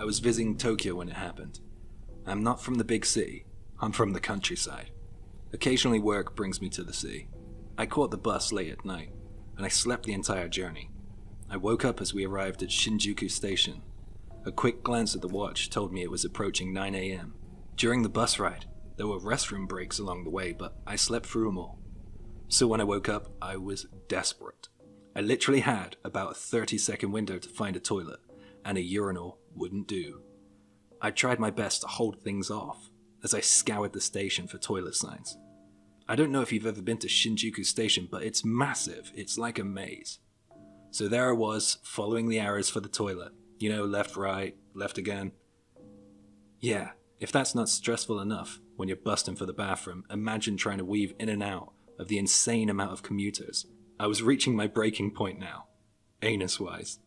I was visiting Tokyo when it happened. I'm not from the big city, I'm from the countryside. Occasionally work brings me to the city. I caught the bus late at night, and I slept the entire journey. I woke up as we arrived at Shinjuku Station. A quick glance at the watch told me it was approaching 9 a.m. During the bus ride, there were restroom breaks along the way, but I slept through them all. So when I woke up, I was desperate. I literally had about a 30-second window to find a toilet, and a urinal wouldn't do. I tried my best to hold things off as I scoured the station for toilet signs. I don't know if you've ever been to Shinjuku Station, but it's massive. It's like a maze. So there I was, following the arrows for the toilet. You know, left, right, left again. Yeah, if that's not stressful enough when you're busting for the bathroom, imagine trying to weave in and out of the insane amount of commuters. I was reaching my breaking point now, anus-wise.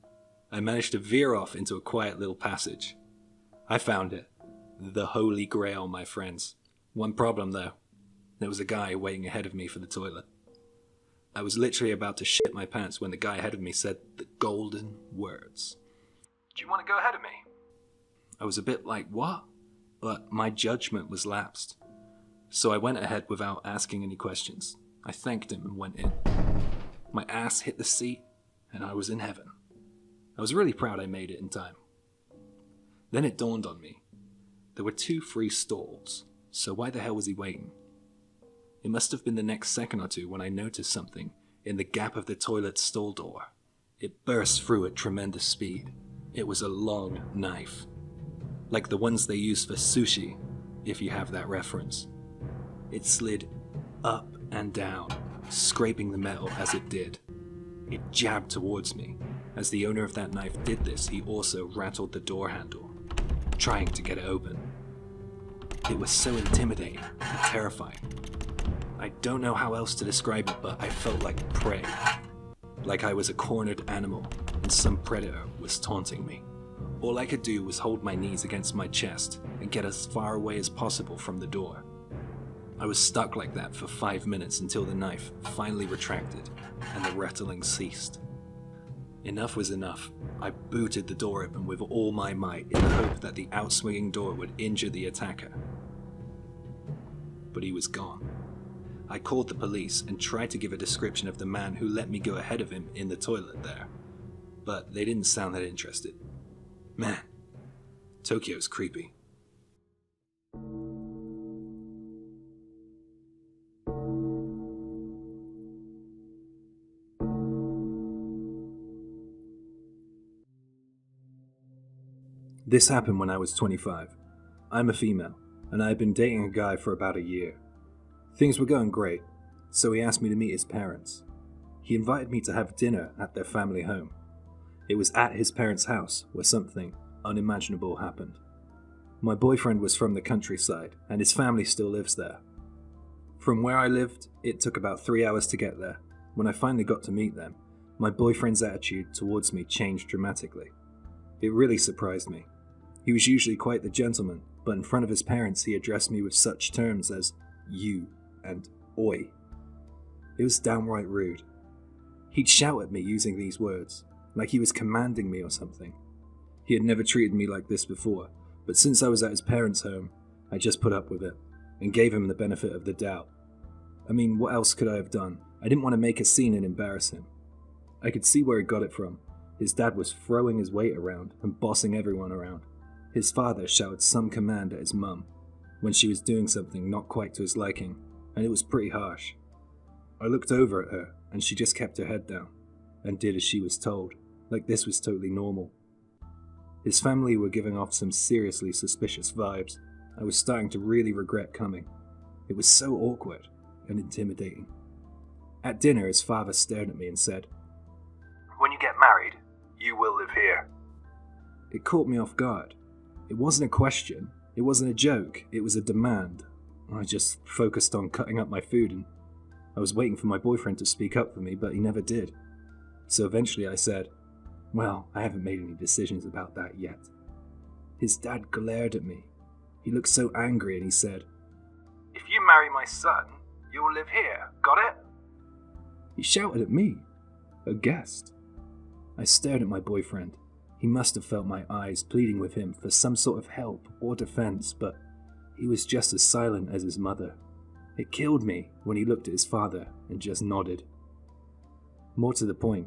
I managed to veer off into a quiet little passage. I found it. The Holy Grail, my friends. One problem though. There was a guy waiting ahead of me for the toilet. I was literally about to shit my pants when the guy ahead of me said the golden words. "Do you want to go ahead of me?" I was a bit like, what? But my judgment was lapsed. So I went ahead without asking any questions. I thanked him and went in. My ass hit the seat, and I was in heaven. I was really proud I made it in time. Then it dawned on me. There were 2 free stalls, so why the hell was he waiting? It must have been the next second or two when I noticed something in the gap of the toilet stall door. It burst through at tremendous speed. It was a long knife. Like the ones they use for sushi, if you have that reference. It slid up and down, scraping the metal as it did. It jabbed towards me. As the owner of that knife did this, he also rattled the door handle, trying to get it open. It was so intimidating and terrifying. I don't know how else to describe it, but I felt like prey. Like I was a cornered animal and some predator was taunting me. All I could do was hold my knees against my chest and get as far away as possible from the door. I was stuck like that for 5 minutes until the knife finally retracted and the rattling ceased. Enough was enough. I booted the door open with all my might in the hope that the outswinging door would injure the attacker. But he was gone. I called the police and tried to give a description of the man who let me go ahead of him in the toilet there, but they didn't sound that interested. Man, Tokyo's creepy. This happened when I was 25. I'm a female, and I had been dating a guy for about a year. Things were going great, so he asked me to meet his parents. He invited me to have dinner at their family home. It was at his parents' house where something unimaginable happened. My boyfriend was from the countryside, and his family still lives there. From where I lived, it took about 3 hours to get there. When I finally got to meet them, my boyfriend's attitude towards me changed dramatically. It really surprised me. He was usually quite the gentleman, but in front of his parents he addressed me with such terms as you and oi. It was downright rude. He'd shout at me using these words, like he was commanding me or something. He had never treated me like this before, but since I was at his parents' home, I just put up with it, and gave him the benefit of the doubt. I mean, what else could I have done? I didn't want to make a scene and embarrass him. I could see where he got it from. His dad was throwing his weight around and bossing everyone around. His father shouted some command at his mum when she was doing something not quite to his liking, and it was pretty harsh. I looked over at her, and she just kept her head down, and did as she was told, like this was totally normal. His family were giving off some seriously suspicious vibes. I was starting to really regret coming. It was so awkward and intimidating. At dinner, his father stared at me and said, "When you get married, you will live here." It caught me off guard. It wasn't a question, it wasn't a joke, it was a demand. I just focused on cutting up my food, and I was waiting for my boyfriend to speak up for me, but he never did. So eventually I said, "Well, I haven't made any decisions about that yet." His dad glared at me. He looked so angry and he said, "If you marry my son, you'll live here, got it?" He shouted at me, a guest. I stared at my boyfriend. He must have felt my eyes pleading with him for some sort of help or defense, but he was just as silent as his mother. It killed me when he looked at his father and just nodded. More to the point,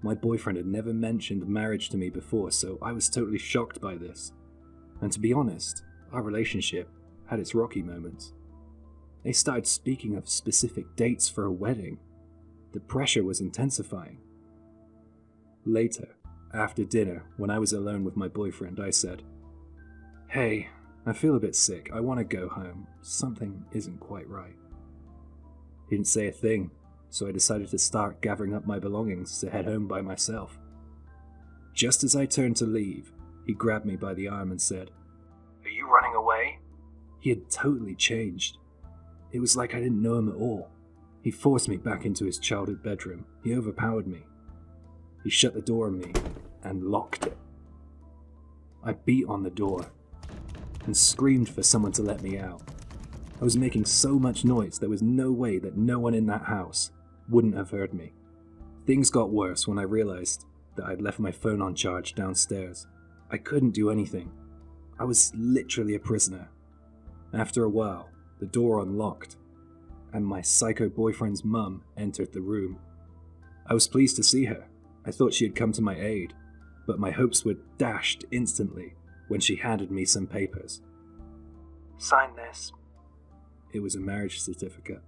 my boyfriend had never mentioned marriage to me before, so I was totally shocked by this. And to be honest, our relationship had its rocky moments. They started speaking of specific dates for a wedding. The pressure was intensifying. Later, after dinner, when I was alone with my boyfriend, I said, "Hey, I feel a bit sick. I want to go home. Something isn't quite right." He didn't say a thing, so I decided to start gathering up my belongings to head home by myself. Just as I turned to leave, he grabbed me by the arm and said, "Are you running away?" He had totally changed. It was like I didn't know him at all. He forced me back into his childhood bedroom. He overpowered me. He shut the door on me and locked it. I beat on the door and screamed for someone to let me out. I was making so much noise there was no way that no one in that house wouldn't have heard me. Things got worse when I realized that I'd left my phone on charge downstairs. I couldn't do anything. I was literally a prisoner. After a while, the door unlocked, and my psycho boyfriend's mum entered the room. I was pleased to see her. I thought she had come to my aid, but my hopes were dashed instantly when she handed me some papers. "Sign this." It was a marriage certificate.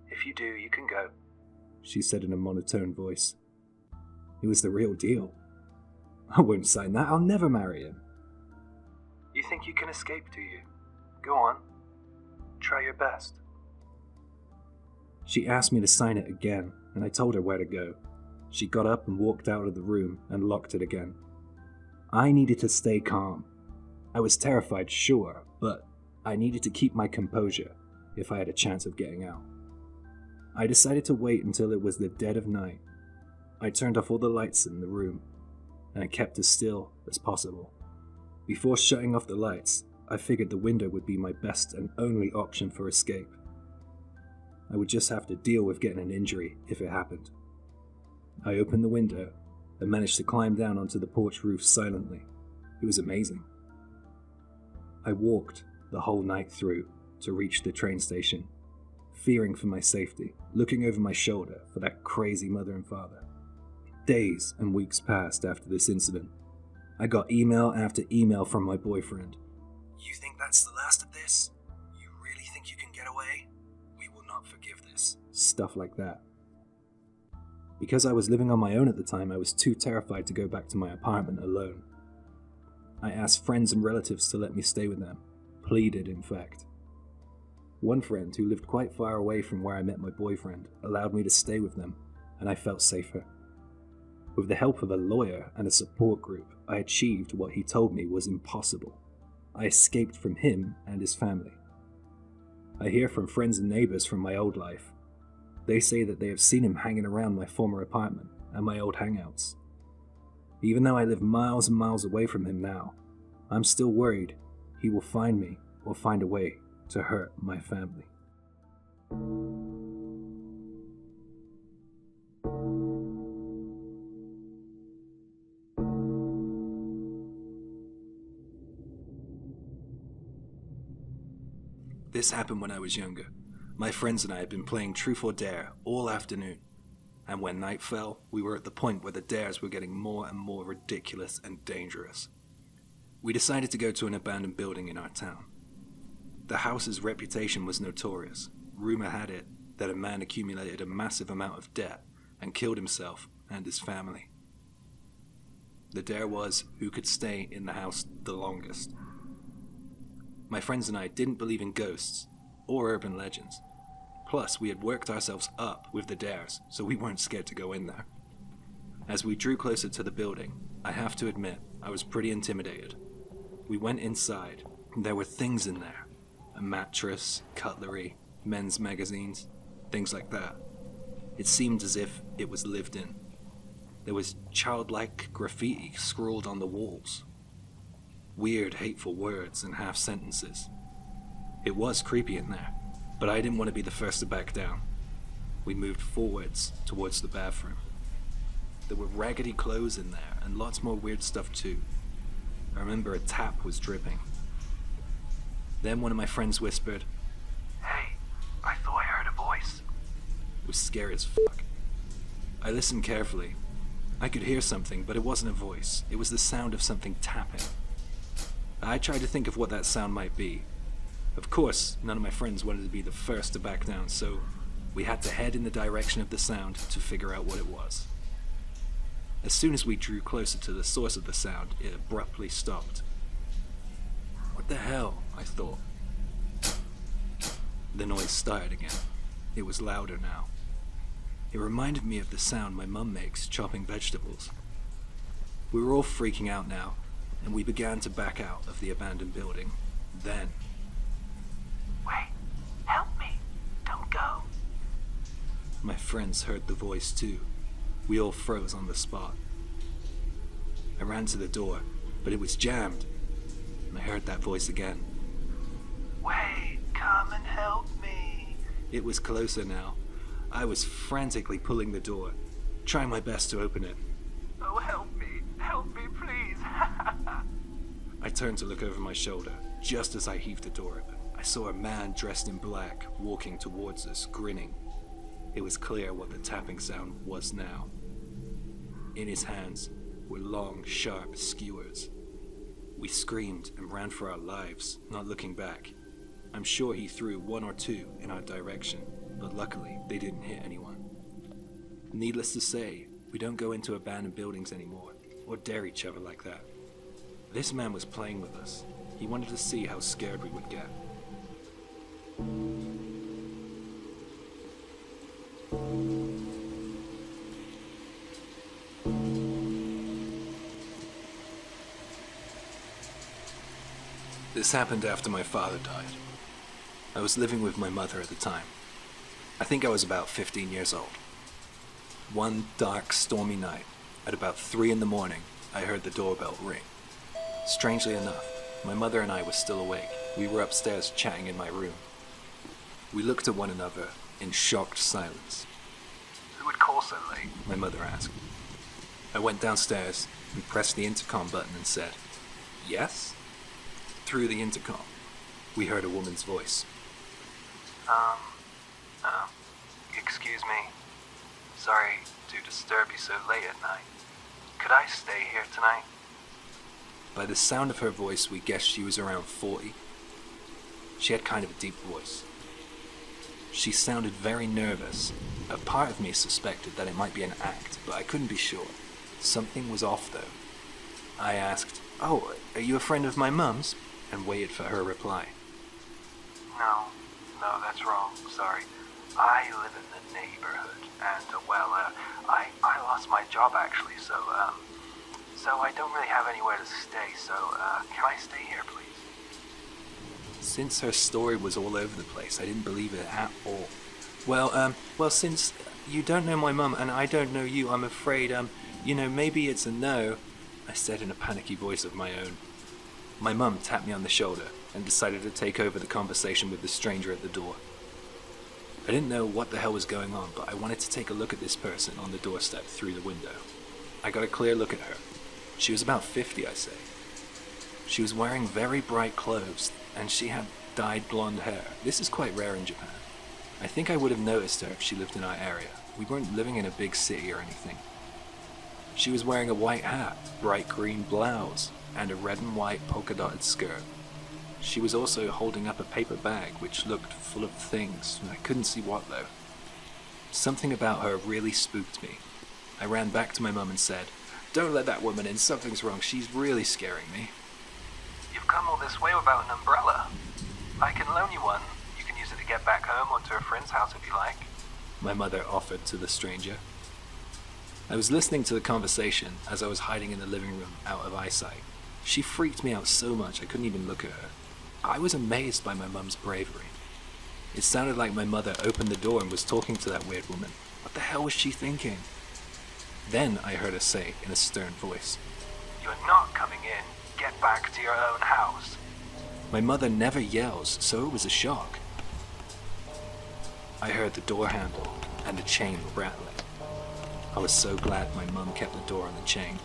"If you do, you can go," she said in a monotone voice. It was the real deal. I won't sign that. I'll never marry him. "You think you can escape, do you? Go on. Try your best." She asked me to sign it again, and I told her where to go. She got up and walked out of the room and locked it again. I needed to stay calm. I was terrified, sure, but I needed to keep my composure if I had a chance of getting out. I decided to wait until it was the dead of night. I turned off all the lights in the room, and I kept as still as possible. Before shutting off the lights, I figured the window would be my best and only option for escape. I would just have to deal with getting an injury if it happened. I opened the window and managed to climb down onto the porch roof silently. It was amazing. I walked the whole night through to reach the train station, fearing for my safety, looking over my shoulder for that crazy mother and father. Days and weeks passed after this incident. I got email after email from my boyfriend. "You think that's the last of this? You really think you can get away? We will not forgive this." Stuff like that. Because I was living on my own at the time, I was too terrified to go back to my apartment alone. I asked friends and relatives to let me stay with them. Pleaded, in fact. One friend, who lived quite far away from where I met my boyfriend, allowed me to stay with them, and I felt safer. With the help of a lawyer and a support group, I achieved what he told me was impossible. I escaped from him and his family. I hear from friends and neighbors from my old life. They say that they have seen him hanging around my former apartment and my old hangouts. Even though I live miles and miles away from him now, I'm still worried he will find me or find a way to hurt my family. This happened when I was younger. My friends and I had been playing Truth or Dare all afternoon, and when night fell, we were at the point where the dares were getting more and more ridiculous and dangerous. We decided to go to an abandoned building in our town. The house's reputation was notorious. Rumor had it that a man accumulated a massive amount of debt and killed himself and his family. The dare was who could stay in the house the longest. My friends and I didn't believe in ghosts or urban legends. Plus, we had worked ourselves up with the dares, so we weren't scared to go in there. As we drew closer to the building, I have to admit, I was pretty intimidated. We went inside, and there were things in there. A mattress, cutlery, men's magazines, things like that. It seemed as if it was lived in. There was childlike graffiti scrawled on the walls. Weird, hateful words and half sentences. It was creepy in there, but I didn't want to be the first to back down. We moved forwards towards the bathroom. There were raggedy clothes in there and lots more weird stuff too. I remember a tap was dripping. Then one of my friends whispered, "Hey, I thought I heard a voice." It was scary as fuck. I listened carefully. I could hear something, but it wasn't a voice. It was the sound of something tapping. I tried to think of what that sound might be. Of course, none of my friends wanted to be the first to back down, so we had to head in the direction of the sound to figure out what it was. As soon as we drew closer to the source of the sound, it abruptly stopped. What the hell? I thought. The noise started again. It was louder now. It reminded me of the sound my mum makes chopping vegetables. We were all freaking out now, and we began to back out of the abandoned building. Then... "Wait, help me, don't go." My friends heard the voice too. We all froze on the spot. I ran to the door, but it was jammed, and I heard that voice again. "Wait, come and help me." It was closer now. I was frantically pulling the door, trying my best to open it. "Oh, help me, please." I turned to look over my shoulder. Just as I heaved the door open, I saw a man dressed in black walking towards us, grinning. It was clear what the tapping sound was now. In his hands were long, sharp skewers. We screamed and ran for our lives, not looking back. I'm sure he threw one or two in our direction, but luckily they didn't hit anyone. Needless to say, we don't go into abandoned buildings anymore, or dare each other like that. This man was playing with us. He wanted to see how scared we would get. This happened after my father died. I was living with my mother at the time. I think I was about 15 years old. One dark, stormy night, at about 3 in the morning, I heard the doorbell ring. Strangely enough, my mother and I were still awake. We were upstairs chatting in my room. We looked at one another in shocked silence. "Who would call so late?" my mother asked. I went downstairs and pressed the intercom button and said, "Yes?" Through the intercom, we heard a woman's voice. Excuse me. Sorry to disturb you so late at night. Could I stay here tonight?" By the sound of her voice, we guessed she was around 40. She had kind of a deep voice. She sounded very nervous. A part of me suspected that it might be an act, but I couldn't be sure. Something was off though. I asked, "Oh, are you a friend of my mum's?" and waited for her reply. No, that's wrong. Sorry. I live in the neighborhood, and, I lost my job actually, so I don't really have anywhere to stay, so, can I stay here, please? Since her story was all over the place, I didn't believe it at all. Well, since you don't know my mum and I don't know you, I'm afraid, maybe it's a no, I said in a panicky voice of my own. My mum tapped me on the shoulder and decided to take over the conversation with the stranger at the door. I didn't know what the hell was going on, but I wanted to take a look at this person on the doorstep through the window. I got a clear look at her. She was about 50, I say. She was wearing very bright clothes, and she had dyed blonde hair. This is quite rare in Japan. I think I would have noticed her if she lived in our area. We weren't living in a big city or anything. She was wearing a white hat, bright green blouse, and a red and white polka-dotted skirt. She was also holding up a paper bag which looked full of things. I couldn't see what though. Something about her really spooked me. I ran back to my mum and said, "Don't let that woman in, something's wrong, she's really scaring me." "You've come all this way without an umbrella. I can loan you one. You can use it to get back home or to a friend's house if you like," my mother offered to the stranger. I was listening to the conversation as I was hiding in the living room out of eyesight. She freaked me out so much I couldn't even look at her. I was amazed by my mum's bravery. It sounded like my mother opened the door and was talking to that weird woman. What the hell was she thinking? Then I heard her say in a stern voice, "You're not coming in. Get back to your own house." My mother never yells, so it was a shock. I heard the door handle and the chain rattling. I was so glad my mum kept the door on the chain.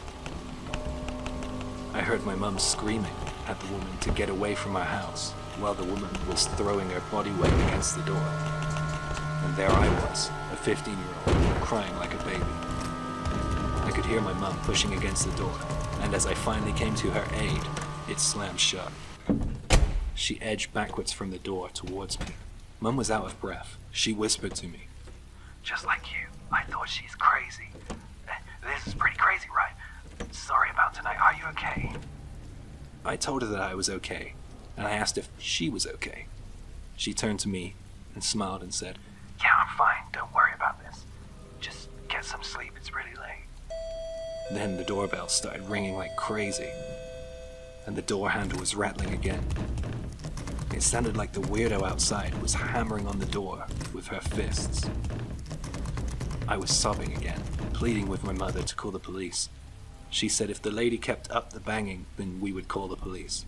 I heard my mum screaming at the woman to get away from our house, while the woman was throwing her body weight against the door. And there I was, a 15-year-old, crying like a baby. I could hear my mum pushing against the door, and as I finally came to her aid, it slammed shut. She edged backwards from the door towards me. Mum was out of breath. She whispered to me, "Just like you, I thought she's crazy. This is pretty crazy, right? Sorry about tonight. Are you okay?" I told her that I was okay, and I asked if she was okay. She turned to me and smiled and said, "Yeah, I'm fine. Don't worry about this. Just get some sleep. It's really late." Then the doorbell started ringing like crazy, and the door handle was rattling again. It sounded like the weirdo outside was hammering on the door with her fists. I was sobbing again, pleading with my mother to call the police. She said if the lady kept up the banging, then we would call the police.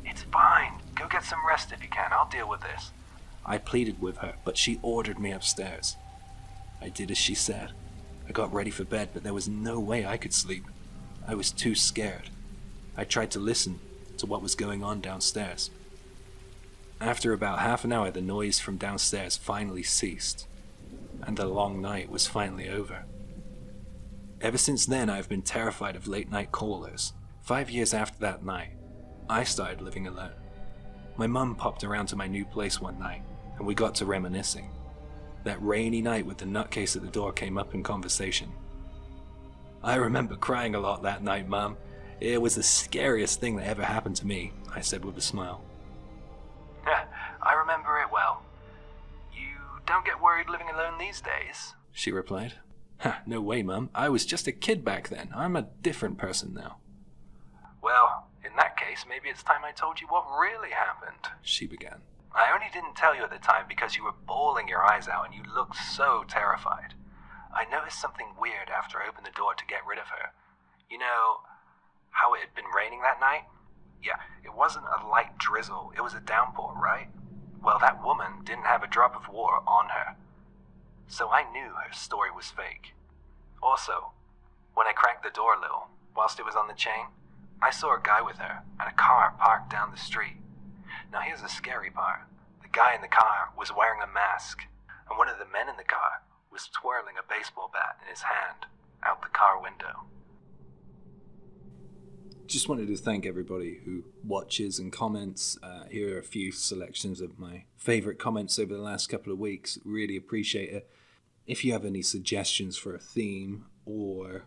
"It's fine. Go get some rest if you can. I'll deal with this." I pleaded with her, but she ordered me upstairs. I did as she said. I got ready for bed, but there was no way I could sleep. I was too scared. I tried to listen to what was going on downstairs. After about half an hour, the noise from downstairs finally ceased, and the long night was finally over. Ever since then, I've been terrified of late-night callers. 5 years after that night, I started living alone. My mum popped around to my new place one night, and we got to reminiscing. That rainy night with the nutcase at the door came up in conversation. "I remember crying a lot that night, Mum. It was the scariest thing that ever happened to me," I said with a smile. "I remember it well. You don't get worried living alone these days?" she replied. "No way, Mum. I was just a kid back then. I'm a different person now." "Well, in that case, maybe it's time I told you what really happened," she began. "I only didn't tell you at the time because you were bawling your eyes out and you looked so terrified. I noticed something weird after I opened the door to get rid of her. You know how it had been raining that night? Yeah, it wasn't a light drizzle, it was a downpour, right? Well, that woman didn't have a drop of water on her. So I knew her story was fake. Also, when I cracked the door a little, whilst it was on the chain, I saw a guy with her and a car parked down the street. Now here's the scary part. The guy in the car was wearing a mask, and one of the men in the car was twirling a baseball bat in his hand out the car window." Just wanted to thank everybody who watches and comments. Here are a few selections of my favorite comments over the last couple of weeks. Really appreciate it. If you have any suggestions for a theme or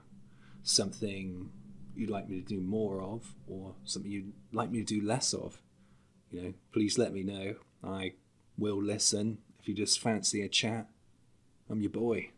something you'd like me to do more of or something you'd like me to do less of, please let me know. I will listen. If you just fancy a chat, I'm your boy.